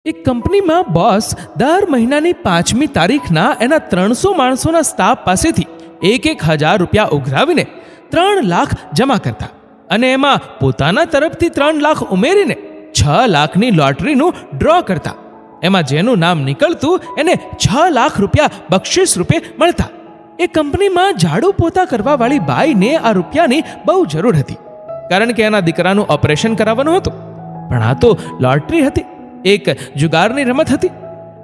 એક કંપનીમાં બોસ દર મહિનાની 5મી તારીખના એના 300 માણસોના સ્ટાફ પાસેથી 1,000 રૂપિયા ઉઘરાવીને 3 લાખ જમા કરતા અને એમાં પોતાના તરફથી 3 લાખ ઉમેરીને 6 લાખની લોટરીનું ડ્રો કરતા. એમાં જેનું નામ નીકળતું એને 6 લાખ રૂપિયા બક્ષિસ રૂપે મળતા. એ કંપનીમાં ઝાડુ પોતા કરવાવાળી બાઈને આ રૂપિયાની બહુ જરૂર હતી, કારણ કે એના દીકરાનું ઓપરેશન કરાવવાનું હતું. પણ આ તો લોટરી હતી, એક જુગારની રમત હતી.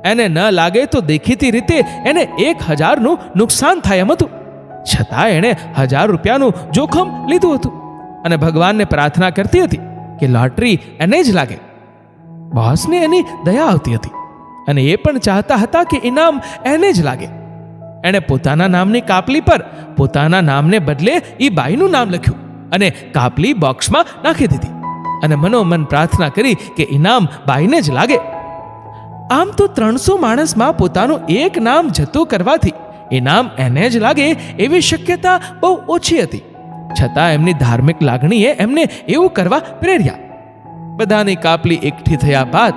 એને ન લાગે તો દેખીતી રીતે એને 1,000નું નુકસાન થાય એમ હતું. છતાં એણે 1,000 રૂપિયાનું જોખમ લીધું હતું અને ભગવાનને પ્રાર્થના કરતી હતી કે લોટરી એને જ લાગે. બોસને એની દયા આવતી હતી અને એ પણ ચાહતા હતા કે ઇનામ એને જ લાગે. એણે પોતાના નામની કાપલી પર પોતાના નામને બદલે એ બાઈનું નામ લખ્યું અને કાપલી બોક્સમાં નાખી દીધી અને મનોમન પ્રાર્થના કરી કે ઇનામ બાઈને જ લાગે. આમ તો 300 માણસમાં પોતાનું એક નામ જતું કરવાથી ઇનામ એને જ લાગે એવી શક્યતા બહુ ઓછી હતી. છતાં એમની ધાર્મિક લાગણીએ એમને એવું કરવા પ્રેર્યા. બધાની કાપલી એકઠી થયા બાદ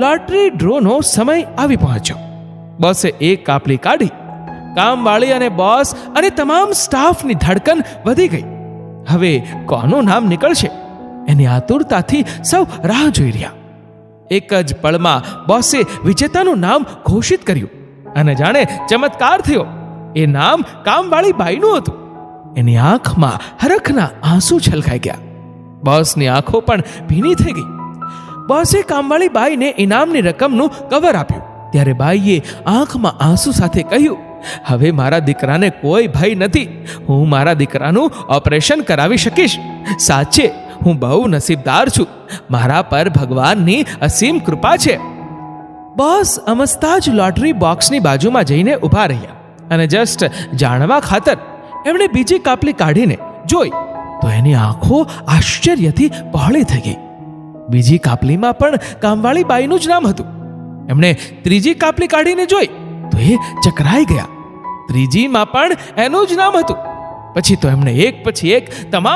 લોટરી ડ્રોનો સમય આવી પહોંચ્યો. બોસે એક કાપલી કાઢી. કામવાળી અને બોસ અને તમામ સ્ટાફની ધડકન વધી ગઈ. હવે કોનું નામ નીકળશે એની આતુરતાથી સૌ રાહ જોઈ રહ્યા. એક જ પળમાં બોસે વિજેતાનું નામ ઘોષિત કર્યું અને જાણે ચમત્કાર થયો, એ નામ કામવાળી બાઈનું હતું. એની આંખમાં હરખના આંસુ છલકાઈ ગયા. બોસની આંખો પણ ભીની થઈ ગઈ. બોસે કામવાળી બાઈને ઇનામની રકમનું કવર આપ્યું ત્યારે બાઈએ આંખમાં આંસુ સાથે કહ્યું, હવે મારા દીકરાને કોઈ ભય નથી. હું મારા દીકરાનું ઓપરેશન કરાવી શકીશ. સાચે હું બહુ નસીબદાર છું. મારા પર ભગવાનની અસીમ કૃપા છે. બોસ અમસ્તા જ લોટરી બોક્સની બાજુમાં જઈને ઊભા રહ્યા અને જસ્ટ જાણવા ખાતર એમણે બીજી કાપલી કાઢીને જોઈ તો એની આંખો આશ્ચર્યથી પહોળી થઈ ગઈ. બીજી કાપલીમાં પણ કામવાળી બાઈનું જ નામ હતું. એમણે ત્રીજી કાપલી કાઢીને જોઈ તો એ ચકરાઈ ગયા. ત્રીજીમાં પણ એનું જ નામ હતું. પછી તો એમણે એક પછી એક તમામ